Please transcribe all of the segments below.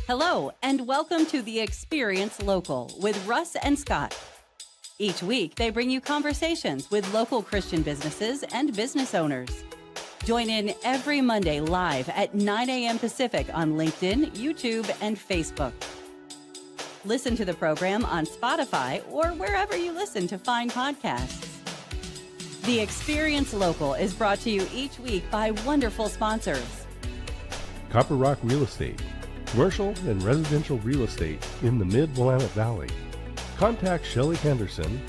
Hello, and welcome to the Experience Local with Russ and Scott. Each week, they bring you conversations with local Christian businesses and business owners. Join in every Monday live at 9 a.m. Pacific on LinkedIn, YouTube, and Facebook. Listen to the program on Spotify or wherever you listen to fine podcasts. The Experience Local is brought to you each week by wonderful sponsors. Copper Rock Real Estate, commercial and residential real estate in the Mid-Willamette Valley. Contact Shelley Henderson,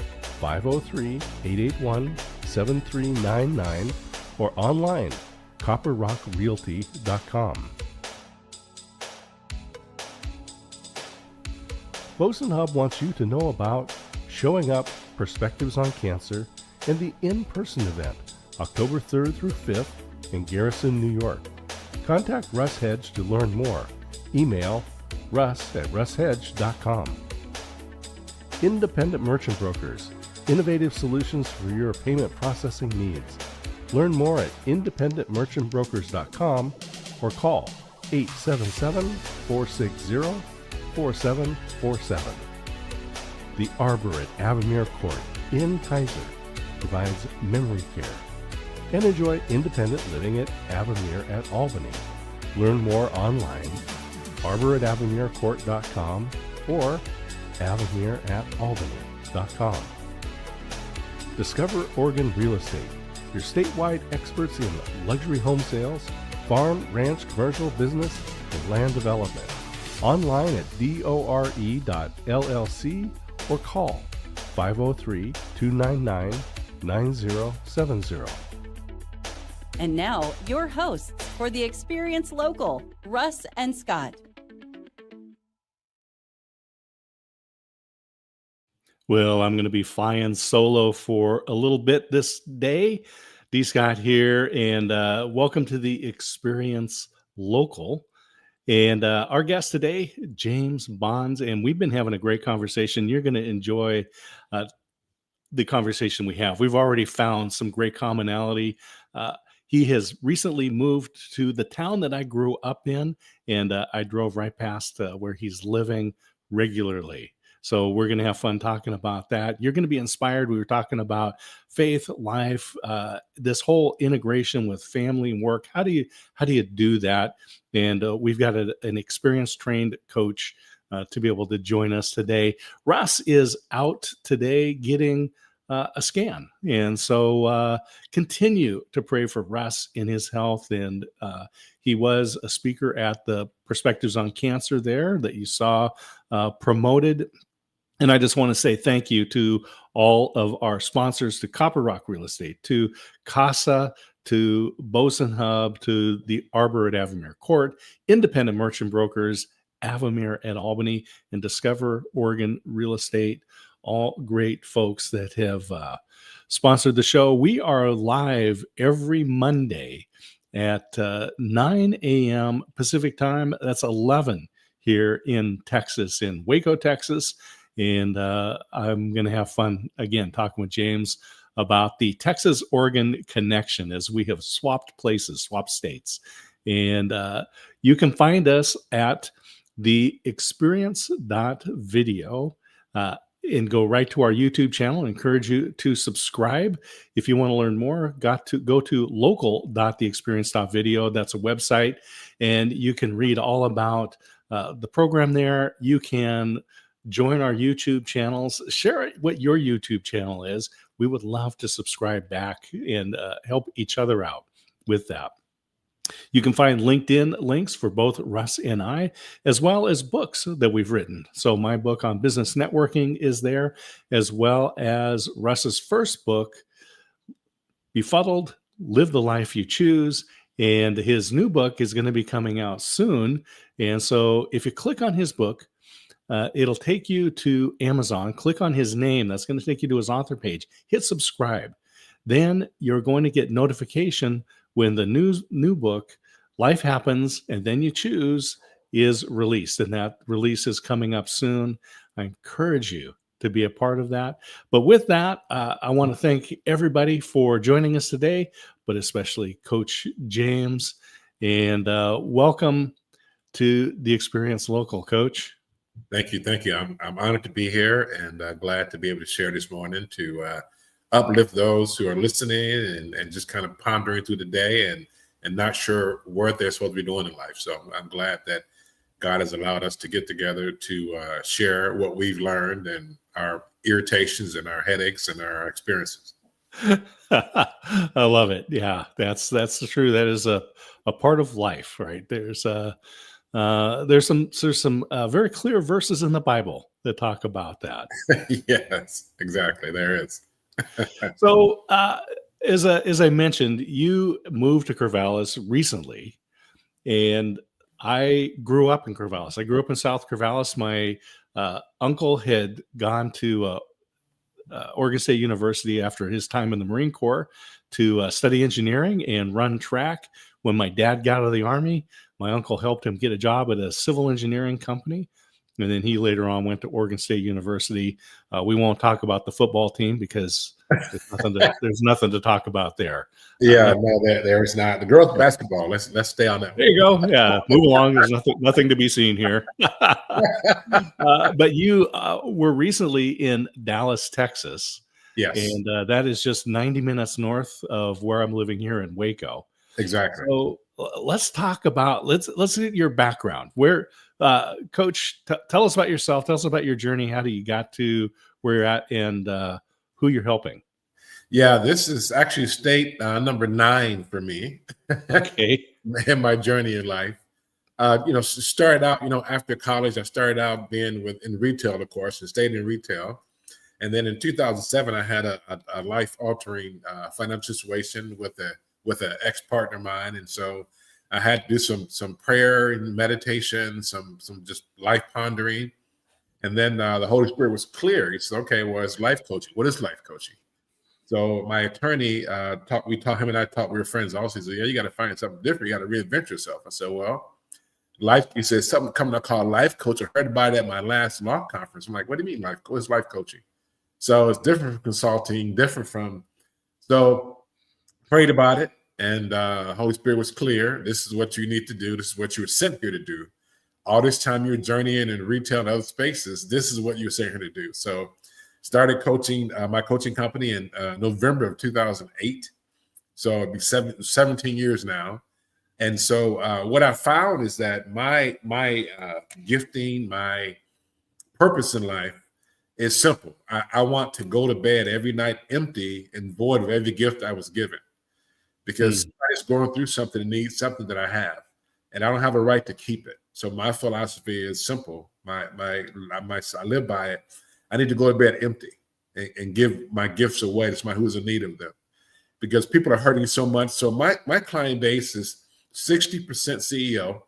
503-881-7399, or online, copperrockrealty.com. Boson Hub wants you to know about Showing Up, Perspectives on Cancer, and the in-person event, October 3rd through 5th in Garrison, New York. Contact Russ Hedge to learn more. Email russ@russhedge.com. Independent Merchant Brokers, innovative solutions for your payment processing needs. Learn more at independentmerchantbrokers.com or call 877-460-4747. The Arbor at Avamere Court in Kaiser provides memory care. And enjoy independent living at Avamere at Albany. Learn more online, arbor@avamerecourt.com or avamere@albany.com. Discover Oregon Real Estate, your statewide experts in luxury home sales, farm, ranch, commercial, business, and land development. Online at dore.llc or call 503-299-9070. And now, your hosts for the Experience Local, Russ and Scott. Well, I'm going to be flying solo for a little bit this day. D. Scott here, and welcome to the Experience Local. And our guest today, James Bonds, and we've been having a great conversation. You're going to enjoy the conversation we have. We've already found some great commonality. He has recently moved to the town that I grew up in, and I drove right past where he's living regularly. So we're going to have fun talking about that. You're going to be inspired. We were talking about faith, life, this whole integration with family and work. How do you do that? And we've got an experienced, trained coach to be able to join us today. Russ is out today getting a scan. And so continue to pray for Russ in his health. And he was a speaker at the Perspectives on Cancer there that you saw promoted. And I just want to say thank you to all of our sponsors, to Copper Rock Real Estate, to CASA, to Boson Hub, to the Arbor at Avamere Court, Independent Merchant Brokers, Avamere at Albany, and Discover Oregon Real Estate. All great folks that have sponsored the show. We are live every Monday at 9 a.m. Pacific time. That's 11 here in Texas, in Waco, Texas. And I'm going to have fun, again, talking with James about the Texas-Oregon connection as we have swapped places, swapped states. And you can find us at the experience.video. And go right to our YouTube channel. I encourage you to subscribe. If you want to learn more, go to local.theexperience.video. That's a website, and you can read all about the program there. You can join our YouTube channels. Share what your YouTube channel is. We would love to subscribe back and help each other out with that. You can find LinkedIn links for both Russ and I, as well as books that we've written. So my book on business networking is there, as well as Russ's first book, Befuddled, Live the Life You Choose. And his new book is going to be coming out soon. And so if you click on his book, it'll take you to Amazon. Click on his name. That's going to take you to his author page. Hit subscribe. Then you're going to get notification when the new book, Life Happens, and Then You Choose, is released. And that release is coming up soon. I encourage you to be a part of that. But with that, I want to thank everybody for joining us today, but especially Coach James. And welcome to the Experience Local, Coach. Thank you. Thank you. I'm honored to be here and glad to be able to share this morning to uplift those who are listening and just kind of pondering through the day and not sure what they're supposed to be doing in life. So I'm glad that God has allowed us to get together to share what we've learned and our irritations and our headaches and our experiences. I love it. Yeah, that's true. That is a part of life, right? There's some very clear verses in the Bible that talk about that. Yes, exactly. There is. So, as I mentioned, you moved to Corvallis recently, and I grew up in Corvallis. I grew up in South Corvallis. My uncle had gone to Oregon State University after his time in the Marine Corps to study engineering and run track. When my dad got out of the Army, my uncle helped him get a job at a civil engineering company. And then he later on went to Oregon State University. We won't talk about the football team because there's nothing to talk about there. Yeah, no, there is not. The girls' basketball. Let's stay on that. There you go. Yeah, move along. There's nothing to be seen here. But you were recently in Dallas, Texas. Yes, and that is just 90 minutes north of where I'm living here in Waco. Exactly. So let's talk about let's get your background. Where, Coach, tell us about yourself. Tell us about your journey. How do you got to where you're at, and who you're helping? Yeah, this is actually state number 9 for me. Okay. In my journey in life. Started out, after college, I started out being in retail, of course, and stayed in retail. And then in 2007, I had a life-altering financial situation with an ex-partner of mine, and so I had to do some prayer and meditation, some just life pondering, and then the Holy Spirit was clear. He said, "Okay, well, it's life coaching. What is life coaching?" So my attorney we were friends also. He said, "Yeah, you got to find something different. You got to reinvent yourself." I said, "Well, life." He said, "Something coming up called life coach. I heard about it at my last law conference." I'm like, "What do you mean life? What's life coaching?" So it's different from consulting, so prayed about it, and Holy Spirit was clear. This is what you need to do. This is what you were sent here to do. All this time you're journeying in retail and other spaces, this is what you're sent here to do. So started coaching my coaching company in November of 2008. So it'll be 17 years now. And so what I found is that my gifting, my purpose in life is simple. I want to go to bed every night empty and void of every gift I was given, because somebody's going through something and needs something that I have, and I don't have a right to keep it. So my philosophy is simple. I live by it. I need to go to bed empty and give my gifts away to somebody who's in need of them, because people are hurting so much. So my client base is 60% CEO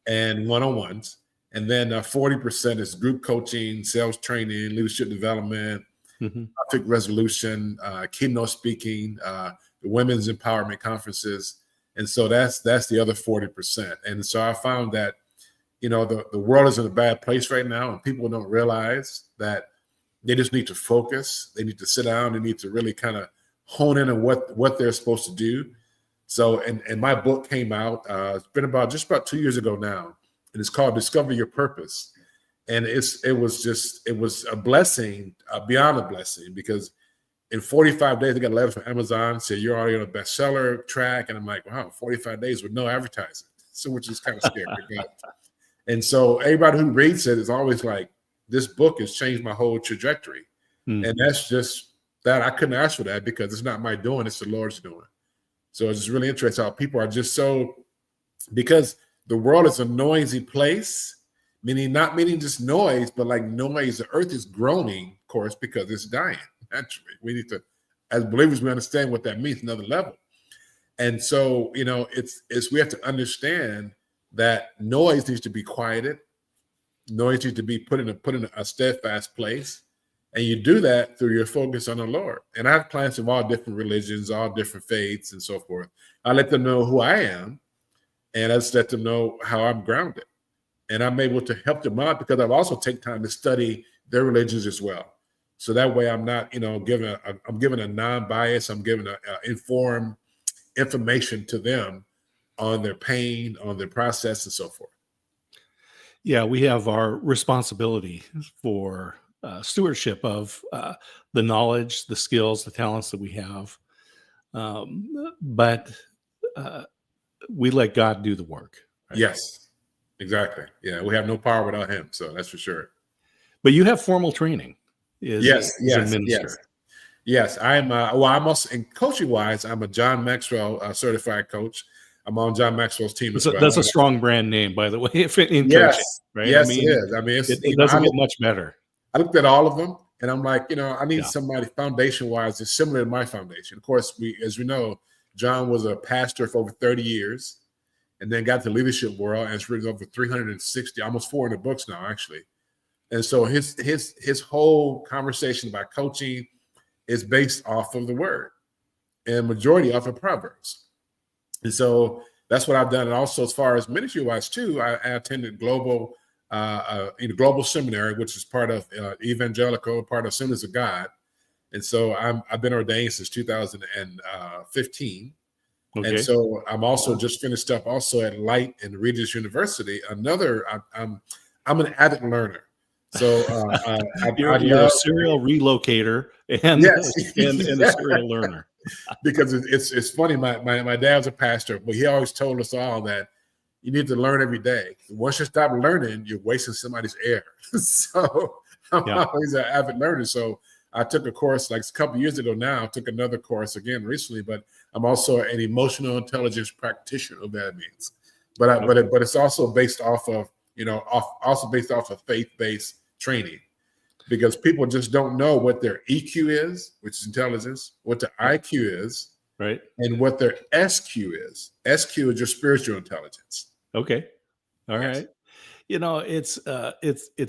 and one-on-ones. And then 40% is group coaching, sales training, leadership development, conflict resolution, keynote speaking, the women's empowerment conferences. And so that's the other 40%. And so I found that, the world is in a bad place right now, and people don't realize that they just need to focus. They need to sit down. They need to really kind of hone in on what they're supposed to do. So, and my book came out, it's been just about 2 years ago now. And it's called Discover Your Purpose. And it was a blessing, beyond a blessing, because in 45 days, I got a letter from Amazon, said, "You're already on a bestseller track." And I'm like, wow, 45 days with no advertising. So, which is kind of scary. And so everybody who reads it is always like, this book has changed my whole trajectory. And that's just that. I couldn't ask for that, because it's not my doing, it's the Lord's doing. So it's just really interesting how people are just because the world is a noisy place, not meaning just noise, but like noise. The earth is groaning, of course, because it's dying. Naturally, we need to, as believers, we understand what that means, another level. And so, we have to understand that noise needs to be quieted. Noise needs to be put in a steadfast place. And you do that through your focus on the Lord. And I have clients of all different religions, all different faiths, and so forth. I let them know who I am, and I just let them know how I'm grounded. And I'm able to help them out, because I've also taken time to study their religions as well. So that way I'm not, I'm giving a non-bias, I'm giving a informed information to them on their pain, on their process, and so forth. Yeah, we have our responsibility for stewardship of the knowledge, the skills, the talents that we have. But we let God do the work. Right? Yes, exactly. Yeah, we have no power without him. So that's for sure. But you have formal training as a minister. Yes. Yes, I'm also in coaching wise, I'm a John Maxwell certified coach. I'm on John Maxwell's team as well. That's a strong brand name, by the way, in coaching, right? Yes, I mean, it is. I mean, it doesn't get much better. I looked at all of them and I'm like, I need somebody foundation wise that's similar to my foundation. Of course, as we know, John was a pastor for over 30 years and then got to the leadership world and has written over 360, almost 400 books now, actually. And so his whole conversation about coaching is based off of the word and majority off of Proverbs. And so that's what I've done. And also as far as ministry wise too, I attended global seminary, which is part of evangelical, part of Assemblies of God. And so I've been ordained since 2015. Okay. And so I'm also just finished up also at Light and Regis University. I'm an avid learner. So you're a serial relocator and a serial learner. Because it's funny. My dad's a pastor, but he always told us all that you need to learn every day. Once you stop learning, you're wasting somebody's air. So I'm always an avid learner. So I took a course like a couple of years ago now. I took another course again recently, but I'm also an emotional intelligence practitioner, what that means. But it's also based off of faith-based training, because people just don't know what their EQ is, which is intelligence, what their IQ is, right, and what their SQ is. SQ is your spiritual intelligence. Okay, all right. It's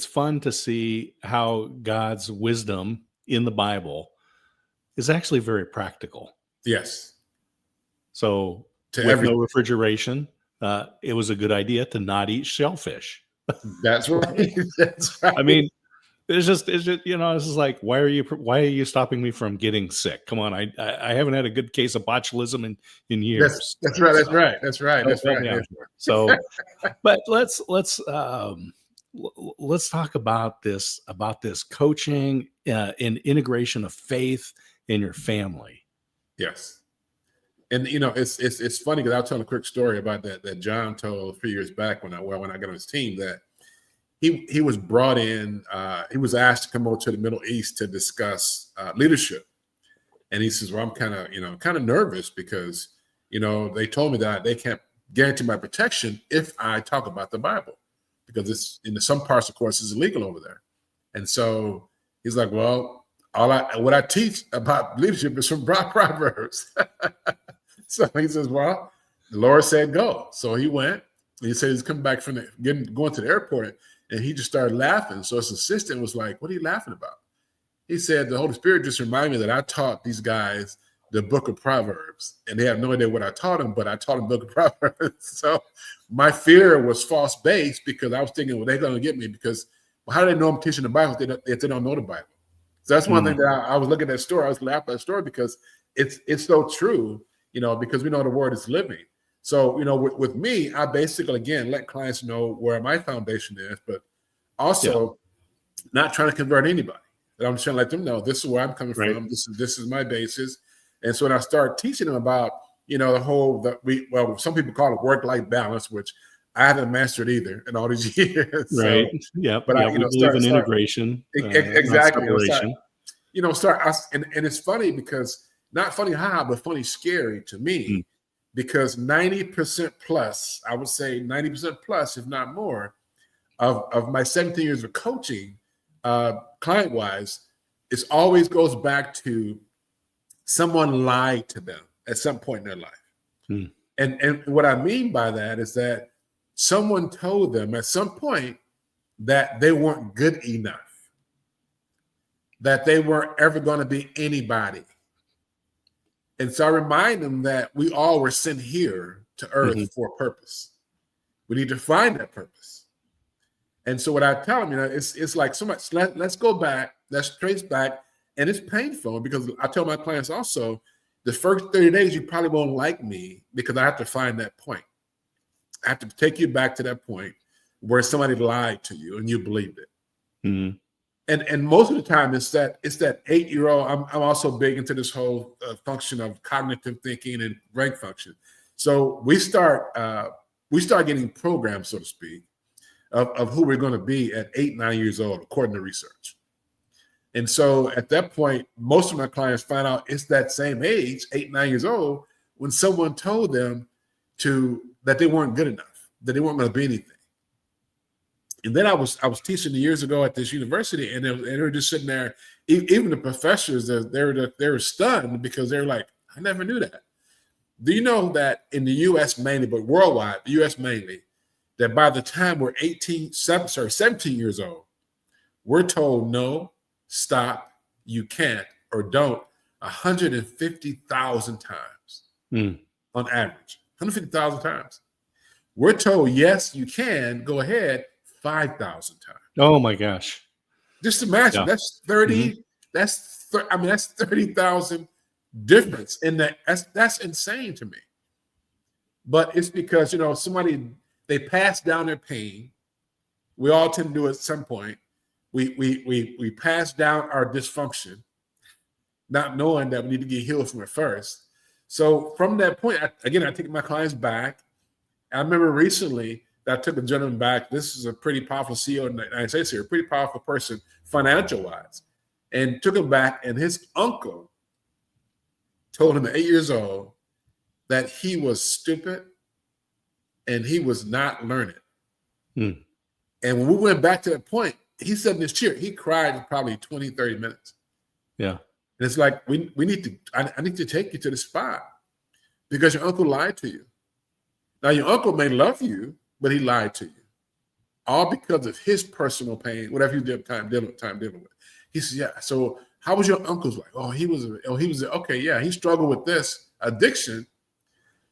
fun to see how God's wisdom in the Bible is actually very practical. Yes. So with no refrigeration, it was a good idea to not eat shellfish. That's right. That's right. I mean, it's just it's just like, why are you stopping me from getting sick? Come on, I haven't had a good case of botulism in years. That's right. That's right. So, but let's talk about this coaching and integration of faith in your family. Yes. And it's funny because I'll tell a quick story about that John told a few years back when I got on his team, that he was brought in. He was asked to come over to the Middle East to discuss leadership, and he says, "Well, I'm kind of nervous because they told me that they can't guarantee my protection if I talk about the Bible, because it's in some parts, of course, is illegal over there." And so he's like, "Well, what I teach about leadership is from Proverbs." So he says, "Well, the Lord said go." So he went. And he said he's coming back from going to the airport, and he just started laughing. So his assistant was like, "What are you laughing about?" He said, "The Holy Spirit just reminded me that I taught these guys the book of Proverbs, and they have no idea what I taught them, but I taught them the book of Proverbs." So my fear was false based, because I was thinking, well, they're going to get me because how do they know I'm teaching the Bible if they don't know the Bible? So that's one thing that I was looking at that story. I was laughing at that story because it's so true. Because we know the word is living. So, with me, I basically, again, let clients know where my foundation is, but also not trying to convert anybody. But I'm trying to let them know this is where I'm coming from. This is my basis. And so when I start teaching them about, some people call it work-life balance, which I haven't mastered either in all these years. Right. So, yeah. But we believe in integration. Exactly. And it's funny because not funny how, but funny scary to me, because 90% plus, I would say 90% plus, if not more, of my 17 years of coaching, client-wise, it always goes back to someone lied to them at some point in their life. And what I mean by that is that someone told them at some point that they weren't good enough, that they weren't ever going to be anybody. And so I remind them that we all were sent here to earth for a purpose. We need to find that purpose. And so what I tell them, it's like so much, let's go back, let's trace back. And it's painful because I tell my clients also, the first 30 days, you probably won't like me because I have to find that point. I have to take you back to that point where somebody lied to you and you believed it. Mm-hmm. And most of the time it's that 8-year-old. I'm also big into this whole function of cognitive thinking and brain function. So we start getting programmed, so to speak, of who we're going to be at 8, 9 years old, according to research. And so at that point, most of my clients find out it's that same age, 8, 9 years old, when someone told them that they weren't good enough, that they weren't going to be anything. And then I was teaching years ago at this university, and they were just sitting there. Even the professors, they were stunned because they were like, "I never knew that." Do you know that in the U.S. mainly, but worldwide, the U.S. mainly, that by the time we're 17 years old, we're told no, stop, you can't, or don't 150,000 times on average. 150,000 times. We're told yes, you can, go ahead 5,000 times. Oh my gosh. Just imagine, Yeah. that's 30, that's 30,000 difference in that. That's insane to me. But it's because, they pass down their pain. We all tend to do it at some point. We pass down our dysfunction, not knowing that we need to get healed from it first. So from that point, I take my clients back. I remember recently that I took a gentleman back. This is a pretty powerful CEO in the United States here, a pretty powerful person financial-wise, and took him back, and his uncle told him at 8 years old that he was stupid and he was not learning. And when we went back to that point, he sat in his chair. He cried for probably 20, 30 minutes. Yeah. And it's like, I need to take you to the spot because your uncle lied to you. Now, your uncle may love you, but he lied to you. All because of his personal pain, whatever you did time dealing with. He said, yeah, so how was your uncle's life? Okay, yeah, he struggled with this addiction.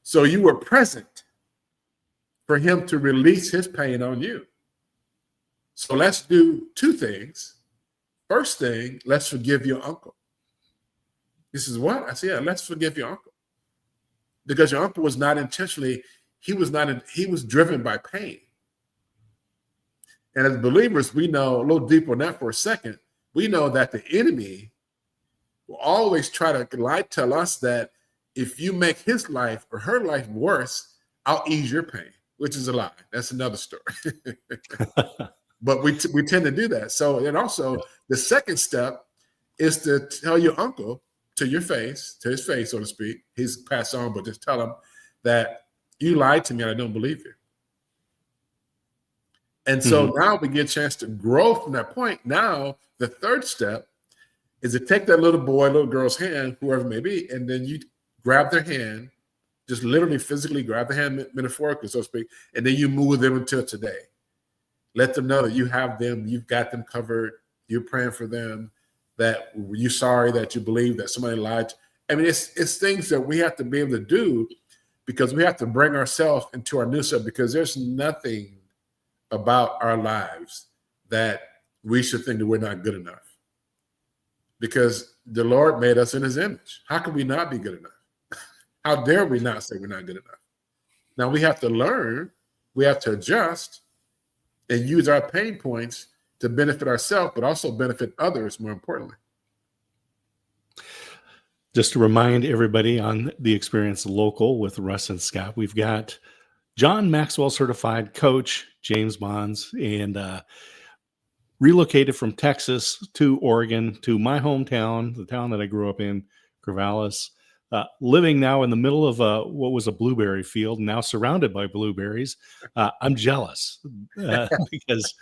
So you were present for him to release his pain on you. So let's do two things. First thing, let's forgive your uncle. He says, what? I said, yeah, let's forgive your uncle. Because your uncle was not intentionally, he was driven by pain. And as believers, we know, a little deeper on that for a second, we know that the enemy will always try to tell us that if you make his life or her life worse, I'll ease your pain, which is a lie. That's another story. But we tend to do that. So, and also the second step is to tell your uncle to his face, so to speak. He's passed on, but just tell him that you lied to me and I don't believe you. And so now we get a chance to grow from that point. Now, the third step is to take that little boy, little girl's hand, whoever it may be, and then you grab their hand, just literally physically grab the hand, metaphorically, so to speak, and then you move them until today. Let them know that you have them, you've got them covered, you're praying for them, that you're sorry that you believe that somebody lied. I mean, it's things that we have to be able to do because we have to bring ourselves into our new self, because there's nothing about our lives that we should think that we're not good enough. Because the Lord made us in his image. How can we not be good enough? How dare we not say we're not good enough? Now we have to learn, we have to adjust and use our pain points to benefit ourselves, but also benefit others, more importantly. Just to remind everybody on the Experience Local with Russ and Scott, we've got John Maxwell certified coach, James Bonds, and relocated from Texas to Oregon, to my hometown, the town that I grew up in, Corvallis, living now in the middle of what was a blueberry field, now surrounded by blueberries. I'm jealous because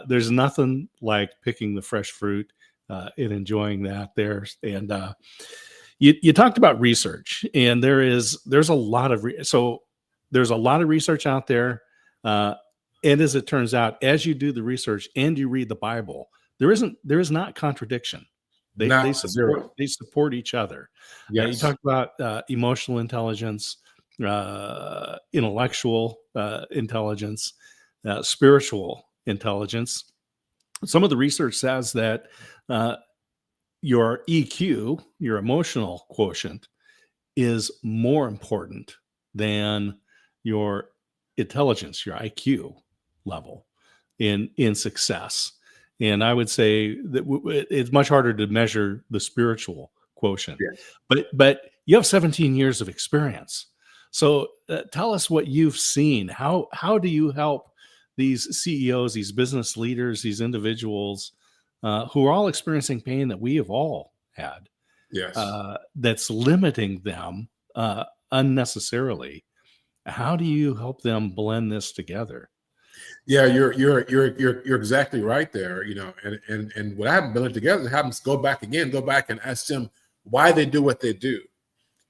there's nothing like picking the fresh fruit and enjoying that there. And you talked about research, and there's a lot of there's a lot of research out there. And as it turns out, as you do the research and you read the Bible, there is not contradiction. They support each other. Yes. You talked about emotional intelligence, intellectual intelligence, spiritual intelligence. Some of the research says that your EQ, your emotional quotient, is more important than your intelligence, your IQ level in success. And I would say that it's much harder to measure the spiritual quotient. Yes. But you have 17 years of experience. So tell us what you've seen. How do you help these CEOs, these business leaders, these individuals who are all experiencing pain that we have all had, Yes. that's limiting them unnecessarily? How do you help them blend this together? Yeah, you're exactly right there. You know, and what I haven't blended together is have them go back and ask them why they do what they do.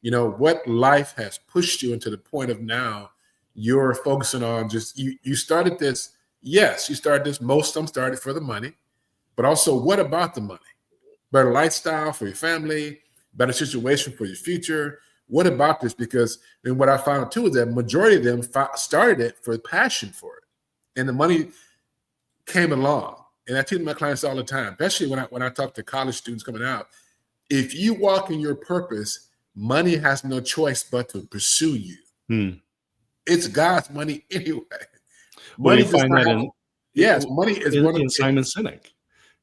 You know, what life has pushed you into the point of now you're focusing on just you started this. Yes, you started this. Most of them started for the money, but also what about the money? Better lifestyle for your family, better situation for your future. What about this? Because and what I found too is that majority of them started it for passion for it, and the money came along. And I tell my clients all the time, especially when I talk to college students coming out, if you walk in your purpose, money has no choice but to pursue you. It's God's money anyway. Well, Money you find that money is in Simon Sinek.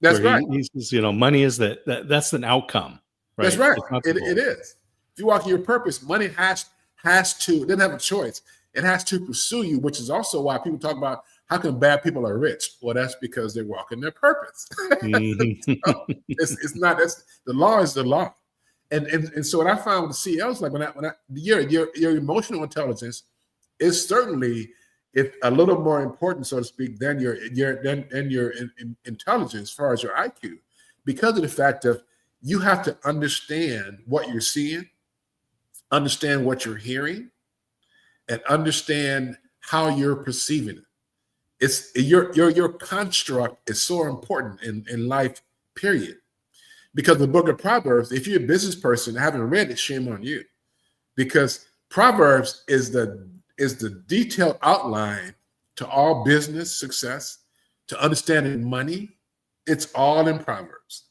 That's right. He says, you know, money is that's an outcome. Right? That's right. It's not the goal. It is. If you walk in your purpose, money has to, it doesn't have a choice. It has to pursue you, which is also why people talk about how come bad people are rich. Well, that's because they're walking their purpose. So it's not, the law is the law. And so what I found with the CEOs, like your emotional intelligence is certainly a little more important, so to speak, than your intelligence as far as your IQ, because of the fact of you have to understand what you're seeing, understand what you're hearing, and understand how you're perceiving it. It's your construct is so important in life, period. Because the book of Proverbs, if you're a business person, haven't read it, shame on you. Because Proverbs is the detailed outline to all business success, to understanding money. It's all in Proverbs.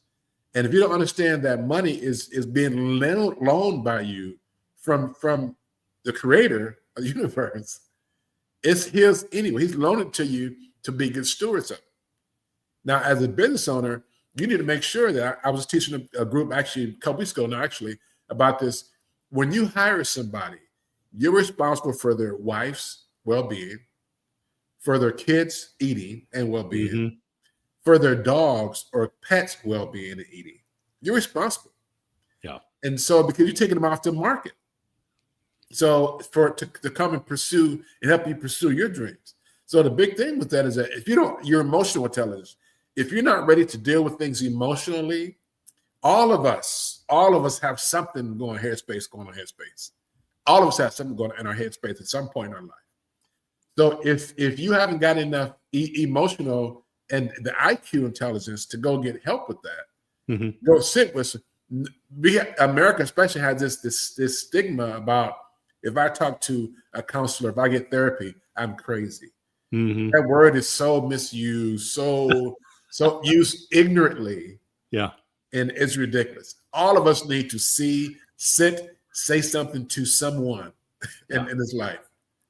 And if you don't understand that money is being loaned by you from the creator of the universe, it's his anyway. He's loaned it to you to be good stewards of it. Now, as a business owner, you need to make sure that I was teaching a group actually a couple weeks ago now actually about this. When you hire somebody, you're responsible for their wife's well-being, for their kids' eating and well-being, for their dogs or pets' well-being and eating. You're responsible. Yeah. And so because you're taking them off the market. So to come and pursue and help you pursue your dreams. So the big thing with that is that if your emotional intelligence, if you're not ready to deal with things emotionally, all of us have something going on headspace. All of us have something going on in our headspace at some point in our life. So if you haven't got enough emotional and the IQ intelligence to go get help with that, go sit with. America especially has this stigma about if I talk to a counselor, if I get therapy, I'm crazy. That word is so misused, so used ignorantly. Yeah. And it's ridiculous. All of us need to sit, say something to someone in this life.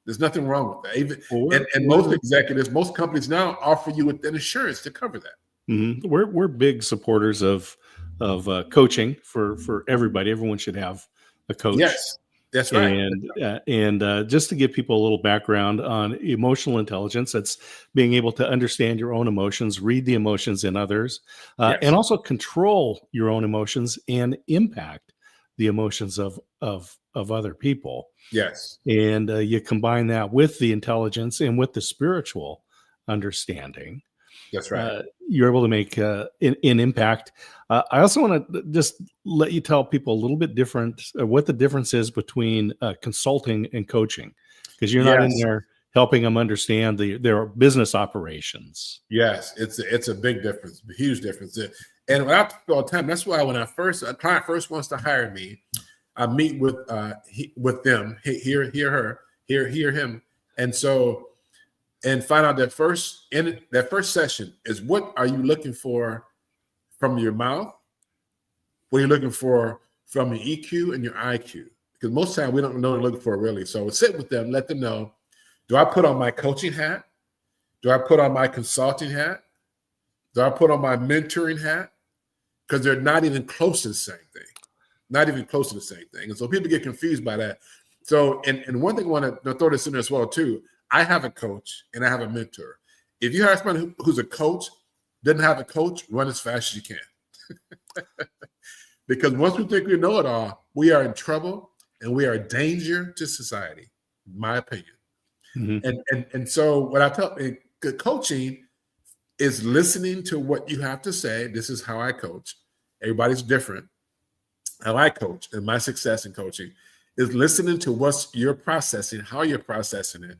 There's nothing wrong with that. And most executives, most companies now offer you with an insurance to cover that. We're big supporters of coaching for everybody. Everyone should have a coach. Yes, that's right. And just to give people a little background on emotional intelligence, that's being able to understand your own emotions, read the emotions in others, and also control your own emotions and impact the emotions of other people. Yes. And you combine that with the intelligence and with the spiritual understanding. That's right. You're able to make an impact. I also want to just let you tell people a little bit different what the difference is between consulting and coaching, because you're not in there helping them understand their business operations. Yes, it's a big difference, a huge difference. And what I talk all the time, that's why when a client first wants to hire me, I meet with them, hear him, and find out that first session is what are you looking for from your mouth? What are you looking for from your EQ and your IQ? Because most of the time we don't know what we're looking for really. So sit with them, let them know Do I put on my coaching hat? Do I put on my consulting hat? Do I put on my mentoring hat? Because they're not even close to the same thing. Not even close to the same thing. And so people get confused by that. So, and one thing I want to throw this in there as well, too. I have a coach and I have a mentor. If you have someone who's a coach, doesn't have a coach, run as fast as you can. Because once we think we know it all, we are in trouble and we are a danger to society, in my opinion. Mm-hmm. And so what I tell coaching is listening to what you have to say. This is how I coach. Everybody's different. How I coach and my success in coaching is listening to what you're processing, how you're processing it,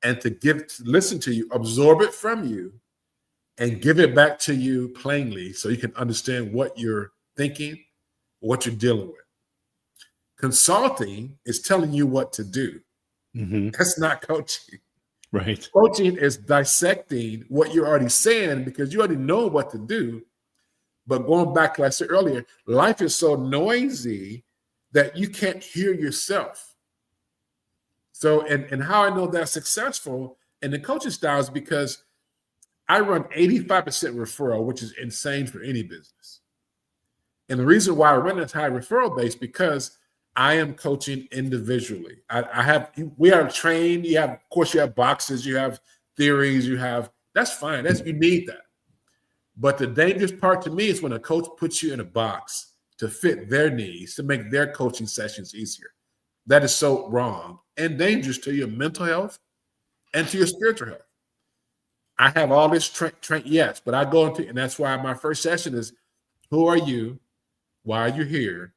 and to listen to you, absorb it from you, and give it back to you plainly so you can understand what you're thinking, what you're dealing with. Consulting is telling you what to do. Mm-hmm. That's not coaching. Right. Coaching is dissecting what you're already saying because you already know what to do. But going back to what I said earlier, life is so noisy that you can't hear yourself. So, and how I know that's successful in the coaching style is because I run 85% referral, which is insane for any business. And the reason why I run this high referral base because I am coaching individually. We are trained. You have boxes, you have theories, that's fine. You need that. But the dangerous part to me is when a coach puts you in a box to fit their needs, to make their coaching sessions easier. That is so wrong and dangerous to your mental health and to your spiritual health. I have all this yes, but I go into, and that's why my first session is, who are you? Why are you here?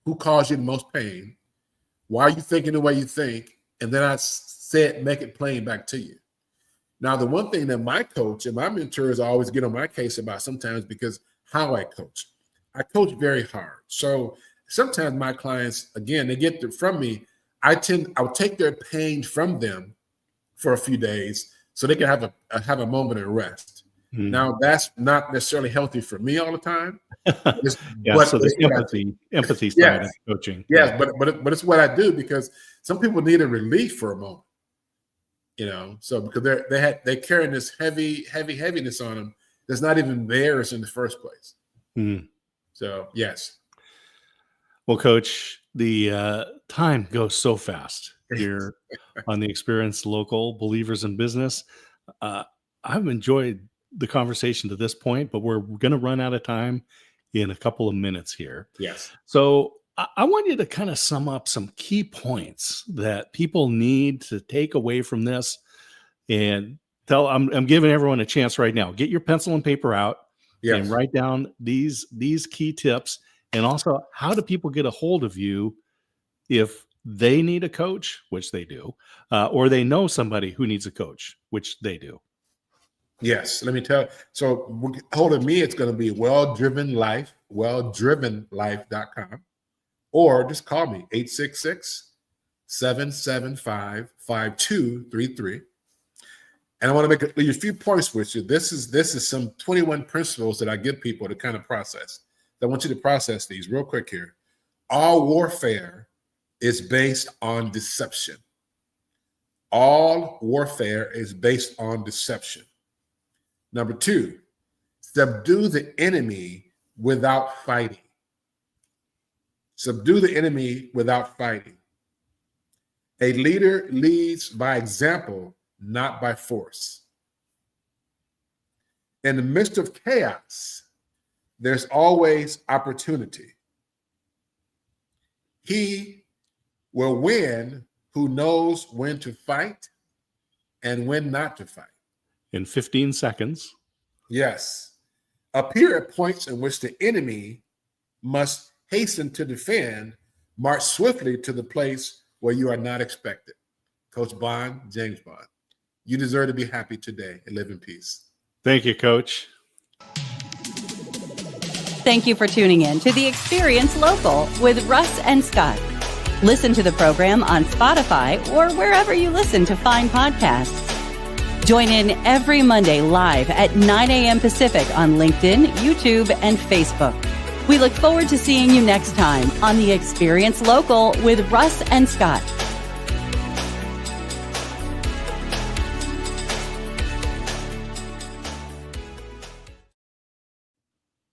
Who caused you the most pain? Why are you thinking the way you think? And then I make it plain back to you. Now, the one thing that my coach and my mentors always get on my case about sometimes because how I coach very hard. So sometimes my clients, again, they get it from me. I'll take their pain from them for a few days so they can have a moment of rest. Mm-hmm. Now, that's not necessarily healthy for me all the time. So the empathy side of coaching. Yes, but it's what I do because some people need a relief for a moment. So because they're carrying this heaviness on them that's not even theirs in the first place. Mm-hmm. So yes. Well, Coach, the time goes so fast here on the Experience Local Believers in Business. I've enjoyed the conversation to this point, but we're going to run out of time in a couple of minutes here. Yes. So I want you to kind of sum up some key points that people need to take away from this and I'm giving everyone a chance right now. Get your pencil and paper out and write down these key tips. And also, how do people get a hold of you if they need a coach, which they do, or they know somebody who needs a coach, which they do? Yes, let me tell you. So hold of me, it's going to be welldrivenlife.com, or just call me 866-775-5233. And I want to leave a few points with you. This is some 21 principles that I give people to kind of process. I want you to process these real quick here. All warfare is based on deception. All warfare is based on deception. Number 2, subdue the enemy without fighting. Subdue the enemy without fighting. A leader leads by example, not by force. In the midst of chaos, there's always opportunity. He will win who knows when to fight and when not to fight. In 15 seconds. Yes. Appear at points in which the enemy must hasten to defend, march swiftly to the place where you are not expected. Coach Bond, James Bond. You deserve to be happy today and live in peace. Thank you, Coach. Thank you for tuning in to the Experience Local with Russ and Scott. Listen to the program on Spotify or wherever you listen to fine podcasts. Join in every Monday live at 9 a.m. Pacific on LinkedIn, YouTube, and Facebook. We look forward to seeing you next time on the Experience Local with Russ and Scott.